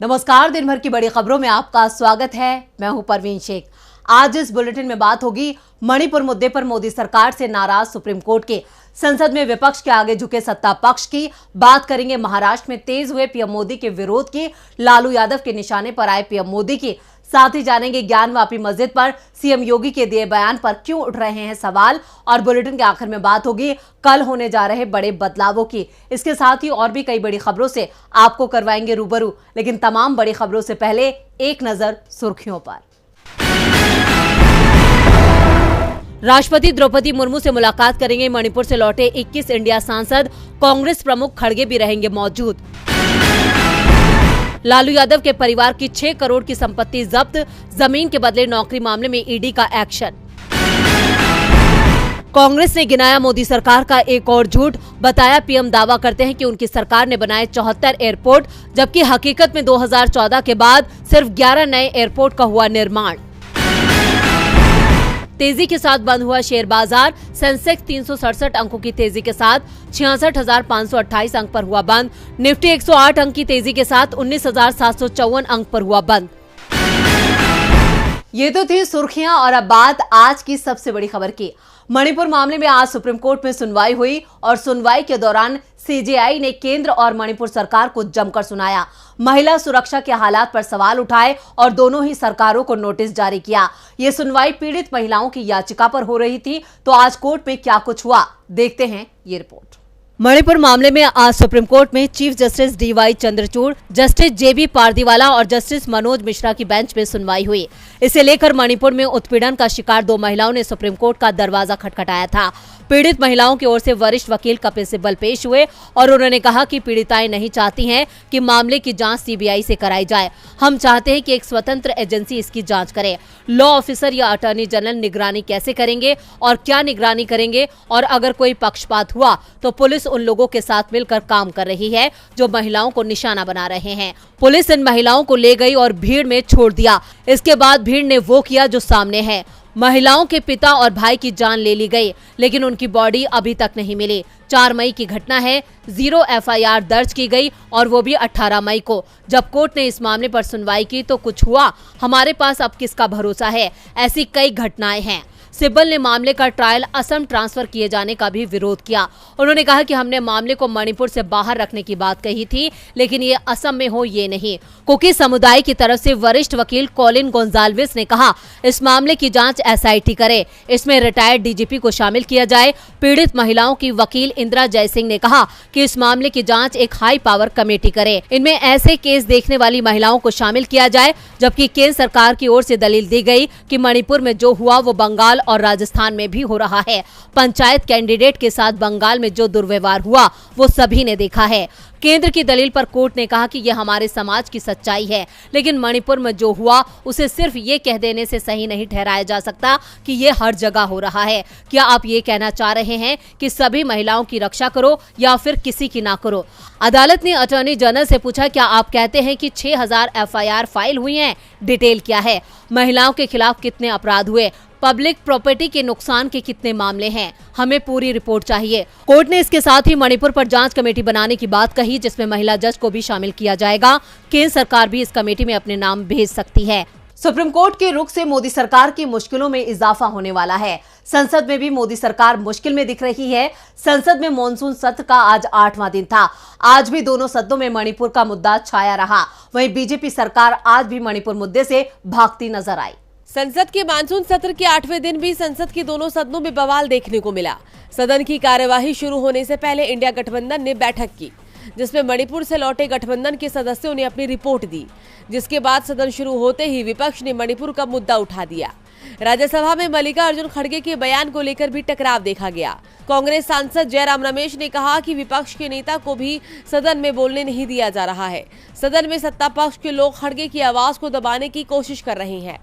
नमस्कार, दिन भर की बड़ी खबरों में आपका स्वागत है। मैं हूं परवीन शेख। आज इस बुलेटिन में बात होगी मणिपुर मुद्दे पर मोदी सरकार से नाराज सुप्रीम कोर्ट के, संसद में विपक्ष के आगे झुके सत्ता पक्ष की, बात करेंगे महाराष्ट्र में तेज हुए पीएम मोदी के विरोध की, लालू यादव के निशाने पर आए पीएम मोदी की, साथ ही जानेंगे ज्ञानवापी मस्जिद पर सीएम योगी के दिए बयान पर क्यों उठ रहे हैं सवाल। और बुलेटिन के आखिर में बात होगी कल होने जा रहे बड़े बदलावों की। इसके साथ ही और भी कई बड़ी खबरों से आपको करवाएंगे रूबरू, लेकिन तमाम बड़ी खबरों से पहले एक नजर सुर्खियों पर। राष्ट्रपति द्रौपदी मुर्मू से मुलाकात करेंगे मणिपुर से लौटे 21 इंडिया सांसद, कांग्रेस प्रमुख खड़गे भी रहेंगे मौजूद। लालू यादव के परिवार की 6 करोड़ की संपत्ति जब्त, जमीन के बदले नौकरी मामले में ईडी का एक्शन। कांग्रेस ने गिनाया मोदी सरकार का एक और झूठ, बताया पीएम दावा करते हैं कि उनकी सरकार ने बनाए 74 एयरपोर्ट, जबकि हकीकत में 2014 के बाद सिर्फ 11 नए एयरपोर्ट का हुआ निर्माण। तेजी के साथ बंद हुआ शेयर बाजार, सेंसेक्स 367 अंकों की तेजी के साथ 66,528 अंक पर हुआ बंद, निफ्टी 108 अंक की तेजी के साथ 19,754 अंक पर हुआ बंद। ये तो थी सुर्खियां और अब बात आज की सबसे बड़ी खबर की। मणिपुर मामले में आज सुप्रीम कोर्ट में सुनवाई हुई और सुनवाई के दौरान सीजेआई ने केंद्र और मणिपुर सरकार को जमकर सुनाया, महिला सुरक्षा के हालात पर सवाल उठाए और दोनों ही सरकारों को नोटिस जारी किया। ये सुनवाई पीड़ित महिलाओं की याचिका पर हो रही थी, तो आज कोर्ट में क्या कुछ हुआ, देखते हैं ये रिपोर्ट। मणिपुर मामले में आज सुप्रीम कोर्ट में chief justice DY Chandrachud, justice JB Pardiwala और जस्टिस मनोज मिश्रा की बेंच में सुनवाई हुई। इसे लेकर मणिपुर में उत्पीड़न का शिकार 2 महिलाओं ने सुप्रीम कोर्ट का दरवाजा खटखटाया था। पीड़ित महिलाओं की ओर से वरिष्ठ वकील कपिल सिब्बल पेश हुए और उन्होंने कहा कि पीड़िताएं नहीं चाहती हैं कि मामले की जांच सीबीआई से कराई जाए। हम चाहते हैं कि एक स्वतंत्र एजेंसी इसकी जांच करे। लॉ ऑफिसर या अटॉर्नी जनरल निगरानी कैसे करेंगे और क्या निगरानी करेंगे, और अगर कोई पक्षपात हुआ तो पुलिस उन लोगों के साथ मिलकर काम कर रही है जो महिलाओं को निशाना बना रहे हैं। पुलिस इन महिलाओं को ले गई और भीड़ में छोड़ दिया। इसके बाद भीड़ ने वो किया जो सामने है। महिलाओं के पिता और भाई की जान ले ली गई, लेकिन उनकी बॉडी अभी तक नहीं मिली। 4 मई की घटना है, 0 एफआईआर दर्ज की गई और वो भी 18 मई को। जब कोर्ट ने इस मामले पर सुनवाई की तो कुछ हुआ। हमारे पास अब किसका भरोसा है? ऐसी कई घटनाएं हैं। सिब्बल ने मामले का ट्रायल असम ट्रांसफर किए जाने का भी विरोध किया। उन्होंने कहा कि हमने मामले को मणिपुर से बाहर रखने की बात कही थी, लेकिन ये असम में हो ये नहीं। कुकी समुदाय की तरफ से वरिष्ठ वकील कॉलिन गोंजाल्विस ने कहा, इस मामले की जांच एसआईटी करे, इसमें रिटायर्ड डीजीपी को शामिल किया जाए। पीड़ित महिलाओं की वकील इंदिरा जयसिंह ने कहा कि इस मामले की जांच एक हाई पावर कमेटी करे, इनमें ऐसे केस देखने वाली महिलाओं को शामिल किया जाए। जबकि केंद्र सरकार की ओर से दलील दी गई कि मणिपुर में जो हुआ वो बंगाल और राजस्थान में भी हो रहा है। पंचायत कैंडिडेट के साथ बंगाल में जो दुर्व्यवहार हुआ वो सभी ने देखा है। केंद्र की दलील पर कोर्ट ने कहा कि यह हमारे समाज की सच्चाई है, लेकिन मणिपुर में जो हुआ उसे सिर्फ ये कह देने से सही नहीं ठहराया जा सकता कि ये हर जगह हो रहा है। क्या आप ये कहना चाह रहे हैं कि सभी महिलाओं की रक्षा करो या फिर किसी की ना करो? अदालत ने अटॉर्नी जनरल से पूछा, क्या आप कहते हैं कि 6000 एफआईआर फाइल हुई हैं? डिटेल क्या है? महिलाओं के खिलाफ कितने अपराध हुए? पब्लिक प्रॉपर्टी के नुकसान के कितने मामले हैं? हमें पूरी रिपोर्ट चाहिए। कोर्ट ने इसके साथ ही मणिपुर पर जांच कमेटी बनाने की बात कही, जिसमें महिला जज को भी शामिल किया जाएगा। केंद्र सरकार भी इस कमेटी में अपने नाम भेज सकती है। सुप्रीम कोर्ट के रुख से मोदी सरकार की मुश्किलों में इजाफा होने वाला है। संसद में भी मोदी सरकार मुश्किल में दिख रही है। संसद में मॉनसून सत्र का आज 8वां दिन था। आज भी दोनों सदनों में मणिपुर का मुद्दा छाया रहा। वहीं बीजेपी सरकार आज भी मणिपुर मुद्दे से भागती नजर आई। संसद के मानसून सत्र के 8वें दिन भी संसद के दोनों सदनों में बवाल देखने को मिला। सदन की कार्यवाही शुरू होने से पहले इंडिया गठबंधन ने बैठक की, जिसमें मणिपुर से लौटे गठबंधन के सदस्यों ने अपनी रिपोर्ट दी, जिसके बाद सदन शुरू होते ही विपक्ष ने मणिपुर का मुद्दा उठा दिया। राज्यसभा में मल्लिकार्जुन खड़गे के बयान को लेकर भी टकराव देखा गया। कांग्रेस सांसद जयराम रमेश ने कहा कि विपक्ष के नेता को भी सदन में बोलने नहीं दिया जा रहा है। सदन में सत्ता पक्ष के लोग खड़गे की आवाज को दबाने की कोशिश कर रहे हैं।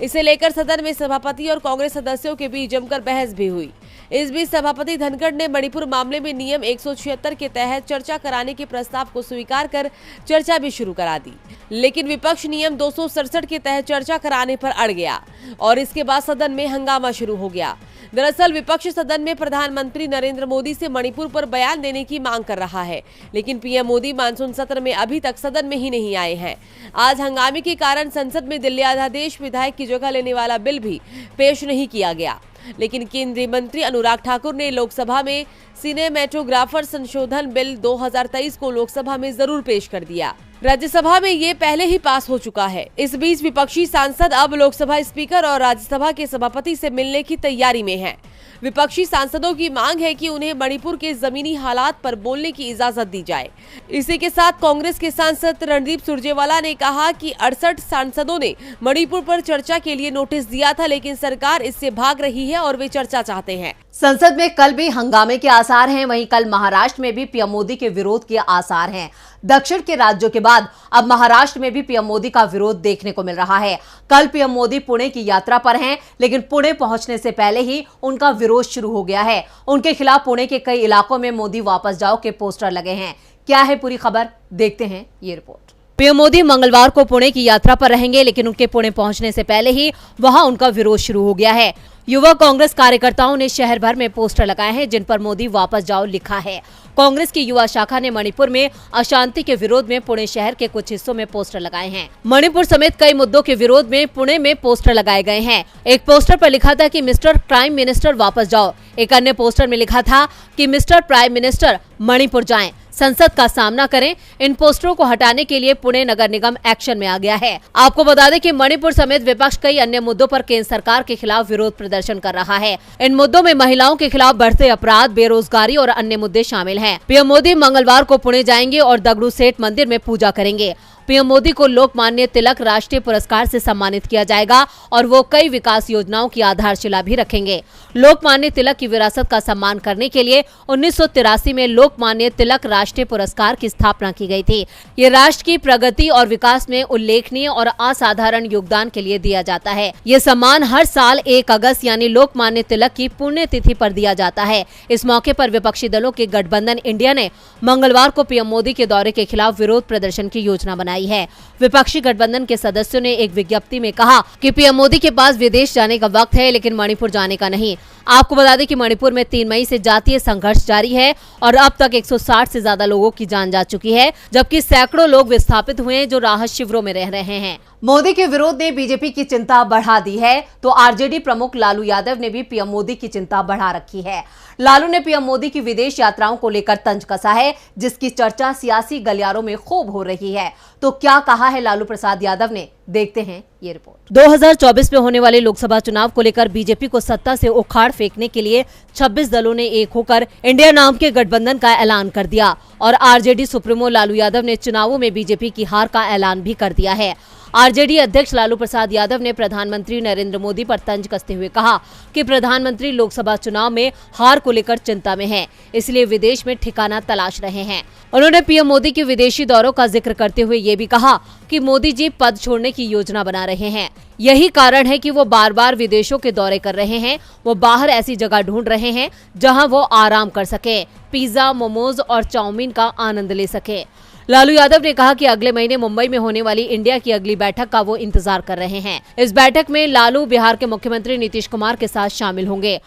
इसे लेकर सदन में सभापति और कांग्रेस सदस्यों के बीच जमकर बहस भी हुई। इस बीच सभापति धनखड़ ने मणिपुर मामले में नियम 176 के तहत चर्चा कराने के प्रस्ताव को स्वीकार कर चर्चा भी शुरू करा दी, लेकिन विपक्ष नियम 267 के तहत चर्चा कराने पर अड़ गया और इसके बाद सदन में हंगामा शुरू हो गया। दरअसल विपक्ष सदन में प्रधानमंत्री नरेंद्र मोदी से मणिपुर पर बयान देने की मांग कर रहा है, लेकिन पीएम मोदी मानसून सत्र में अभी तक सदन में ही नहीं आए हैं। आज हंगामे के कारण संसद में दिल्ली अध्यादेश विधायक की जगह लेने वाला बिल भी पेश नहीं किया गया, लेकिन केंद्रीय मंत्री अनुराग ठाकुर ने लोकसभा में सिनेमेटोग्राफर संशोधन बिल 2023 को लोकसभा में जरूर पेश कर दिया। राज्यसभा में ये पहले ही पास हो चुका है। इस बीच विपक्षी सांसद अब लोकसभा स्पीकर और राज्यसभा के सभापति से मिलने की तैयारी में हैं। विपक्षी सांसदों की मांग है कि उन्हें मणिपुर के जमीनी हालात पर बोलने की इजाजत दी जाए। इसी के साथ कांग्रेस के सांसद रणदीप सुरजेवाला ने कहा कि 68 सांसदों ने मणिपुर पर चर्चा के लिए नोटिस दिया था, लेकिन सरकार इससे भाग रही है और वे चर्चा चाहते हैं। संसद में कल भी हंगामे के आसार हैं, वहीं कल महाराष्ट्र में भी पीएम मोदी के विरोध के आसार हैं। दक्षिण के राज्यों के बाद अब महाराष्ट्र में भी पीएम मोदी का विरोध देखने को मिल रहा है। कल पीएम मोदी पुणे की यात्रा पर हैं, लेकिन पुणे पहुंचने से पहले ही उनका विरोध शुरू हो गया है। उनके खिलाफ पुणे के कई इलाकों में मोदी वापस जाओ के पोस्टर लगे हैं। क्या है पूरी खबर, देखते हैं ये रिपोर्ट। पीएम मोदी मंगलवार को पुणे की यात्रा पर रहेंगे, लेकिन उनके पुणे पहुंचने से पहले ही वहां उनका विरोध शुरू हो गया है। युवा कांग्रेस कार्यकर्ताओं ने शहर भर में पोस्टर लगाए हैं, जिन पर मोदी वापस जाओ लिखा है। कांग्रेस की युवा शाखा ने मणिपुर में अशांति के विरोध में पुणे शहर के कुछ हिस्सों में पोस्टर लगाए हैं। मणिपुर समेत कई मुद्दों के विरोध में पुणे में पोस्टर लगाए गए हैं। एक पोस्टर पर लिखा था कि मिस्टर प्राइम मिनिस्टर वापस जाओ। एक अन्य पोस्टर में लिखा था कि मिस्टर प्राइम मिनिस्टर मणिपुर जाएं, संसद का सामना करें। इन पोस्टरों को हटाने के लिए पुणे नगर निगम एक्शन में आ गया है। आपको बता दें कि मणिपुर समेत विपक्ष कई अन्य मुद्दों पर केंद्र सरकार के खिलाफ विरोध प्रदर्शन कर रहा है। इन मुद्दों में महिलाओं के खिलाफ बढ़ते अपराध, बेरोजगारी और अन्य मुद्दे शामिल हैं। पीएम मोदी मंगलवार को पुणे जाएंगे और दगड़ू सेठ मंदिर में पूजा करेंगे। पीएम मोदी को लोकमान्य तिलक राष्ट्रीय पुरस्कार से सम्मानित किया जाएगा और वो कई विकास योजनाओं की आधारशिला भी रखेंगे। लोकमान्य तिलक की विरासत का सम्मान करने के लिए 1983 में लोकमान्य तिलक राष्ट्रीय पुरस्कार की स्थापना की गई थी। ये राष्ट्र की प्रगति और विकास में उल्लेखनीय और असाधारण योगदान के लिए दिया जाता है। ये सम्मान हर साल 1 अगस्त यानी लोकमान्य तिलक की पुण्यतिथि पर दिया जाता है। इस मौके पर विपक्षी दलों के गठबंधन इंडिया ने मंगलवार को पीएम मोदी के दौरे के खिलाफ विरोध प्रदर्शन की योजना बनाई है। विपक्षी गठबंधन के सदस्यों ने एक विज्ञप्ति में कहा कि पीएम मोदी के पास विदेश जाने का वक्त है, लेकिन मणिपुर जाने का नहीं। आपको बता दें कि मणिपुर में 3 मई से जातीय संघर्ष जारी है और अब तक 160 से ज्यादा लोगों की जान जा चुकी है, जबकि सैकड़ों लोग विस्थापित हुए हैं जो राहत शिविरों में रह रहे हैं। मोदी के विरोध ने बीजेपी की चिंता बढ़ा दी है, तो आरजेडी प्रमुख लालू यादव ने भी पीएम मोदी की चिंता बढ़ा रखी है। लालू ने पीएम मोदी की विदेश यात्राओं को लेकर तंज कसा है, जिसकी चर्चा सियासी गलियारों में खूब हो रही है। तो क्या कहा है लालू प्रसाद यादव ने, देखते हैं ये रिपोर्ट। 2024 में होने वाले लोकसभा चुनाव को लेकर बीजेपी को सत्ता से उखाड़ फेंकने के लिए 26 दलों ने एक होकर इंडिया नाम के गठबंधन का ऐलान कर दिया और आरजेडी सुप्रीमो लालू यादव ने चुनावों में बीजेपी की हार का ऐलान भी कर दिया है। आरजेडी अध्यक्ष लालू प्रसाद यादव ने प्रधानमंत्री नरेंद्र मोदी पर तंज कसते हुए कहा कि प्रधानमंत्री लोकसभा चुनाव में हार को लेकर चिंता में हैं, इसलिए विदेश में ठिकाना तलाश रहे हैं। उन्होंने पीएम मोदी के विदेशी दौरों का जिक्र करते हुए ये भी कहा कि मोदी जी पद छोड़ने की योजना बना रहे हैं। यही कारण है कि वो बार बार विदेशों के दौरे कर रहे हैं। वो बाहर ऐसी जगह ढूंढ रहे हैं जहां वो आराम कर सके, पिज्जा, मोमोज और चाउमीन का आनंद ले सके। लालू यादव ने कहा कि अगले महीने मुंबई में होने वाली इंडिया की अगली बैठक का वो इंतजार कर रहे हैं। इस बैठक में लालू बिहार के मुख्यमंत्री नीतीश कुमार के साथ शामिल होंगे।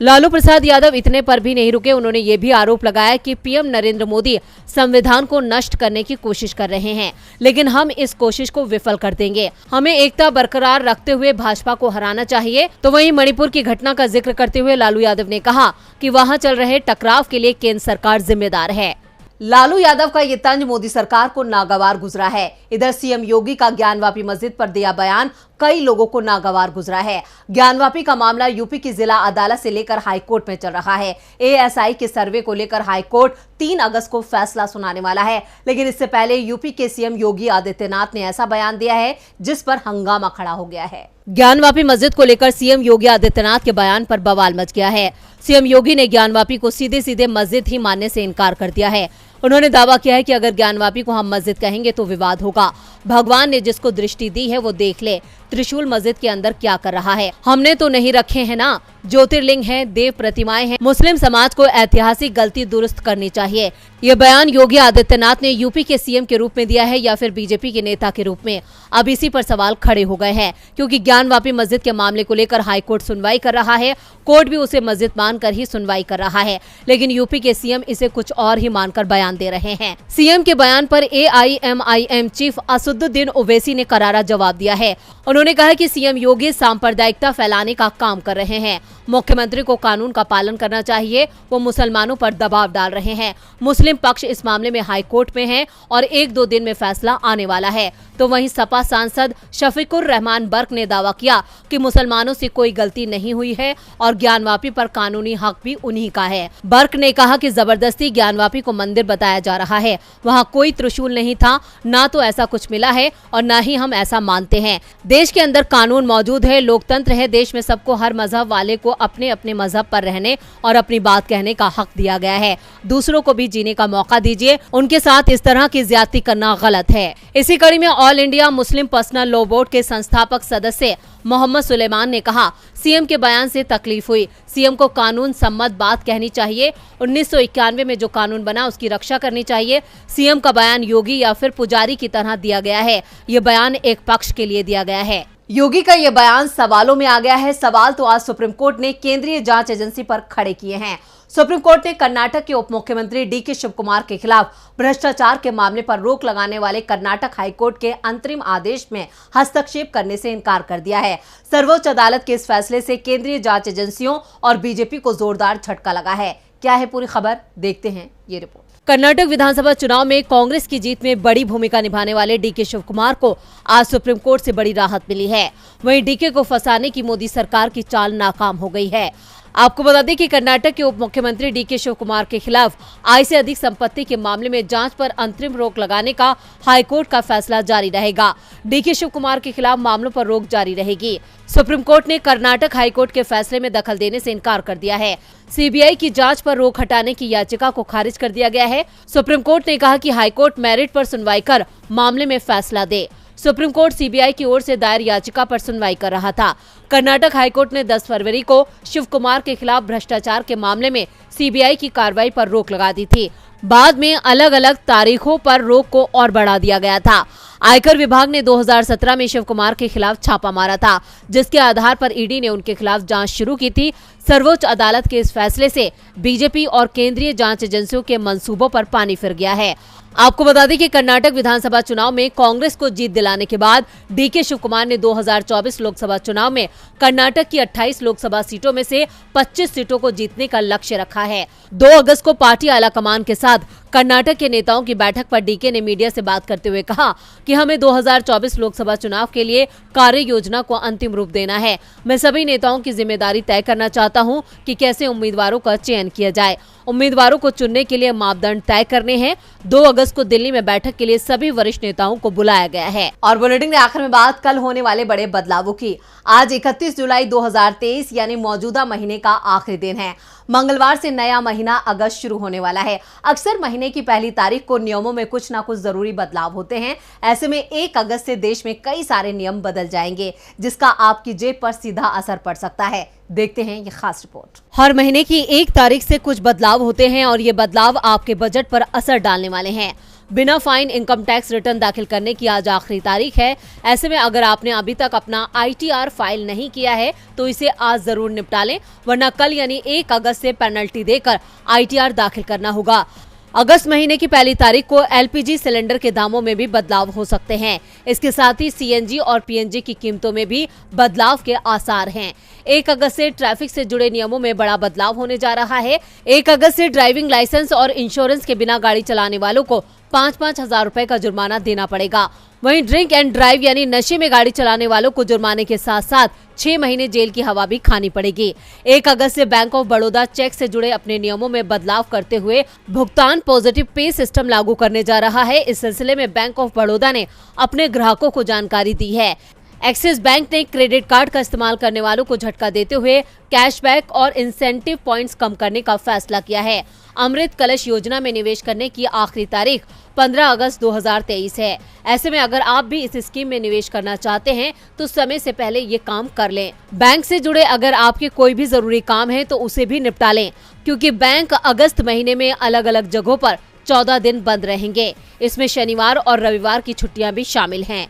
लालू प्रसाद यादव इतने पर भी नहीं रुके। उन्होंने ये भी आरोप लगाया कि पीएम नरेंद्र मोदी संविधान को नष्ट करने की कोशिश कर रहे हैं, लेकिन हम इस कोशिश को विफल कर देंगे। हमें एकता बरकरार रखते हुए भाजपा को हराना चाहिए। तो वहीं मणिपुर की घटना का जिक्र करते हुए लालू यादव ने कहा कि वहां चल रहे टकराव के लिए केंद्र सरकार जिम्मेदार है। लालू यादव का ये तंज मोदी सरकार को नागवार गुजरा है। इधर सीएम योगी का ज्ञानवापी मस्जिद पर दिया बयान कई लोगों को नागवार गुजरा है। ज्ञानवापी का मामला यूपी की जिला अदालत से लेकर हाई कोर्ट में चल रहा है। एएसआई के सर्वे को लेकर हाई कोर्ट 3 अगस्त को फैसला सुनाने वाला है, लेकिन इससे पहले यूपी के सीएम योगी आदित्यनाथ ने ऐसा बयान दिया है जिस पर हंगामा खड़ा हो गया है। ज्ञानवापी मस्जिद को लेकर सीएम योगी आदित्यनाथ के बयान पर बवाल मच गया है। सीएम योगी ने ज्ञानवापी को सीधे सीधे मस्जिद ही मानने से इनकार कर दिया है। उन्होंने दावा किया है कि अगर ज्ञानवापी को हम मस्जिद कहेंगे तो विवाद होगा। भगवान ने जिसको दृष्टि दी है वो देख ले त्रिशूल मस्जिद के अंदर क्या कर रहा है। हमने तो नहीं रखे हैं ना, ज्योतिर्लिंग है, देव प्रतिमाएं हैं। मुस्लिम समाज को ऐतिहासिक गलती दुरुस्त करनी चाहिए। ये बयान योगी आदित्यनाथ ने यूपी के सीएम के रूप में दिया है या फिर बीजेपी के नेता के रूप में। अब इसी पर सवाल खड़े हो गए हैं, क्योंकि ज्ञानवापी मस्जिद के मामले को लेकर हाईकोर्ट सुनवाई कर रहा है। कोर्ट भी उसे मस्जिद मानकर ही सुनवाई कर रहा है, लेकिन यूपी के सीएम इसे कुछ और ही मानकर बयान दे रहे हैं। सीएम के बयान पर AIMIM चीफ असदुद्दीन ओवैसी ने करारा जवाब दिया है। उन्होंने कहा कि सीएम योगी सांप्रदायिकता फैलाने का काम कर रहे हैं। मुख्यमंत्री को कानून का पालन करना चाहिए, वो मुसलमानों पर दबाव डाल रहे हैं। मुस्लिम पक्ष इस मामले में हाई कोर्ट में है और 1-2 दिन में फैसला आने वाला है। तो वहीं सपा सांसद शफीकुर रहमान बर्क ने दावा किया कि मुसलमानों से कोई गलती नहीं हुई है और ज्ञानवापी पर कानूनी हक भी उन्हीं का है। बर्क ने कहा कि जबरदस्ती ज्ञानवापी को मंदिर बताया जा रहा है। वहां कोई त्रिशूल नहीं था, ना तो ऐसा कुछ मिला है और न ही हम ऐसा मानते हैं। देश के अंदर कानून मौजूद है, लोकतंत्र है। देश में सबको, हर मजहब वाले को अपने अपने मजहब पर रहने और अपनी बात कहने का हक दिया गया है। दूसरों को भी जीने का मौका दीजिए। उनके साथ इस तरह की ज्यादती करना गलत है। इसी कड़ी में all India Muslim personal law board के संस्थापक सदस्य मोहम्मद सुलेमान ने कहा, सीएम के बयान से तकलीफ हुई। सीएम को कानून सम्मत बात कहनी चाहिए। 1991 में जो कानून बना उसकी रक्षा करनी चाहिए। सीएम का बयान योगी या फिर पुजारी की तरह दिया गया है। ये बयान एक पक्ष के लिए दिया गया है। योगी का ये बयान सवालों में आ गया है। सवाल तो आज सुप्रीम कोर्ट ने केंद्रीय जांच एजेंसी पर खड़े किए हैं। सुप्रीम कोर्ट ने कर्नाटक के उप मुख्यमंत्री DK शिवकुमार के खिलाफ भ्रष्टाचार के मामले पर रोक लगाने वाले कर्नाटक हाईकोर्ट के अंतरिम आदेश में हस्तक्षेप करने से इनकार कर दिया है। सर्वोच्च अदालत के इस फैसले से केंद्रीय जांच एजेंसियों और बीजेपी को जोरदार झटका लगा है। क्या है पूरी खबर, देखते हैं ये रिपोर्ट। कर्नाटक विधानसभा चुनाव में कांग्रेस की जीत में बड़ी भूमिका निभाने वाले DK शिवकुमार को आज सुप्रीम कोर्ट से बड़ी राहत मिली है। वहीं DK को फंसाने की मोदी सरकार की चाल नाकाम हो गई है। आपको बता दें कि कर्नाटक के उप मुख्यमंत्री DK शिवकुमार के खिलाफ आय से अधिक संपत्ति के मामले में जांच पर अंतरिम रोक लगाने का हाईकोर्ट का फैसला जारी रहेगा। DK शिवकुमार के खिलाफ मामलों पर रोक जारी रहेगी। सुप्रीम कोर्ट ने कर्नाटक हाईकोर्ट के फैसले में दखल देने से इनकार कर दिया है। CBI की जांच पर रोक हटाने की याचिका को खारिज कर दिया गया है। सुप्रीम कोर्ट ने कहा कि हाईकोर्ट मेरिट पर सुनवाई कर मामले में फैसला दे। सुप्रीम कोर्ट CBI की ओर से दायर याचिका पर सुनवाई कर रहा था। कर्नाटक हाईकोर्ट ने 10 फरवरी को शिवकुमार के खिलाफ भ्रष्टाचार के मामले में CBI की कार्रवाई पर रोक लगा दी थी। बाद में अलग अलग तारीखों पर रोक को और बढ़ा दिया गया था। आयकर विभाग ने 2017 में शिवकुमार के खिलाफ छापा मारा था, जिसके आधार पर ED ने उनके खिलाफ जांच शुरू की थी। सर्वोच्च अदालत के इस फैसले से बीजेपी और केंद्रीय जांच एजेंसियों के मंसूबों पर पानी फिर गया है। आपको बता दें कि कर्नाटक विधानसभा चुनाव में कांग्रेस को जीत दिलाने के बाद DK शिवकुमार ने 2024 लोकसभा चुनाव में कर्नाटक की 28 लोकसभा सीटों में से 25 सीटों को जीतने का लक्ष्य रखा है। 2 अगस्त को पार्टी आलाकमान के साथ कर्नाटक के नेताओं की बैठक पर DK ने मीडिया से बात करते हुए कहा कि हमें 2024 लोकसभा चुनाव के लिए कार्य योजना को अंतिम रूप देना है। मैं सभी नेताओं की जिम्मेदारी तय करना चाहता हूं कि कैसे उम्मीदवारों का चयन किया जाए। उम्मीदवारों को चुनने के लिए मापदंड तय करने हैं। 2 अगस्त को दिल्ली में बैठक के लिए सभी वरिष्ठ नेताओं को बुलाया गया है। और बुलेटिन में आखिर में बात कल होने वाले बड़े बदलावों की। आज 31 जुलाई 2023 यानी मौजूदा महीने का आखिरी दिन है। मंगलवार से नया महीना अगस्त शुरू होने वाला है। अक्सर महीने की पहली तारीख को नियमों में कुछ ना कुछ जरूरी बदलाव होते हैं। ऐसे में 1 अगस्त से देश में कई सारे नियम बदल जाएंगे, जिसका आपकी जेब पर सीधा असर पड़ सकता है। देखते हैं ये खास रिपोर्ट। हर महीने की 1 तारीख से कुछ बदलाव होते हैं और ये बदलाव आपके बजट पर असर डालने वाले हैं। बिना फाइन इनकम टैक्स रिटर्न दाखिल करने की आज आखिरी तारीख है। ऐसे में अगर आपने अभी तक अपना ITR फाइल नहीं किया है तो इसे आज जरूर निपटा लें, वरना कल यानी 1 अगस्त से पेनल्टी देकर ITR दाखिल करना होगा। अगस्त महीने की पहली तारीख को LPG सिलेंडर के दामों में भी बदलाव हो सकते हैं। इसके साथ ही CNG और PNG की कीमतों में भी बदलाव के आसार हैं। 1 अगस्त से ट्रैफिक से जुड़े नियमों में बड़ा बदलाव होने जा रहा है। 1 अगस्त से ड्राइविंग लाइसेंस और इंश्योरेंस के बिना गाड़ी चलाने वालों को 5-5 हजार रुपए का जुर्माना देना पड़ेगा। वहीं ड्रिंक एंड ड्राइव यानी नशे में गाड़ी चलाने वालों को जुर्माने के साथ साथ 6 महीने जेल की हवा भी खानी पड़ेगी। 1 अगस्त से बैंक ऑफ बड़ौदा चेक से जुड़े अपने नियमों में बदलाव करते हुए भुगतान पॉजिटिव पे सिस्टम लागू करने जा रहा है। इस सिलसिले में बैंक ऑफ बड़ौदा ने अपने ग्राहकों को जानकारी दी है। एक्सिस बैंक ने क्रेडिट कार्ड का इस्तेमाल करने वालों को झटका देते हुए कैशबैक और इंसेंटिव पॉइंट्स कम करने का फैसला किया है। अमृत कलश योजना में निवेश करने की आखिरी तारीख 15 अगस्त 2023 है। ऐसे में अगर आप भी इस स्कीम में निवेश करना चाहते हैं तो समय से पहले ये काम कर लें। बैंक से जुड़े अगर आपके कोई भी जरूरी काम है तो उसे भी निपटा लें, क्योंकि बैंक अगस्त महीने में अलग अलग जगहों पर 14 दिन बंद रहेंगे। इसमें शनिवार और रविवार की छुट्टियां भी शामिल हैं।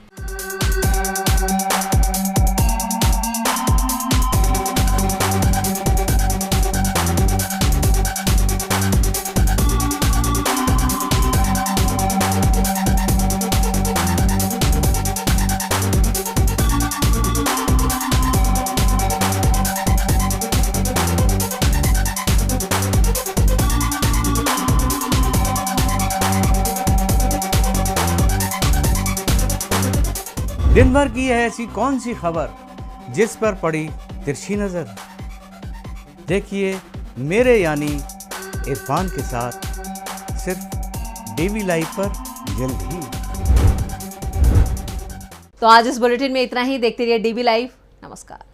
दिन भर की है ऐसी कौन सी खबर जिस पर पड़ी तिरछी नजर। देखिए मेरे यानी इरफान के साथ सिर्फ डीवी लाइव पर जल्द ही। तो आज इस बुलेटिन में इतना ही। देखते रहिए डीवी लाइव। नमस्कार।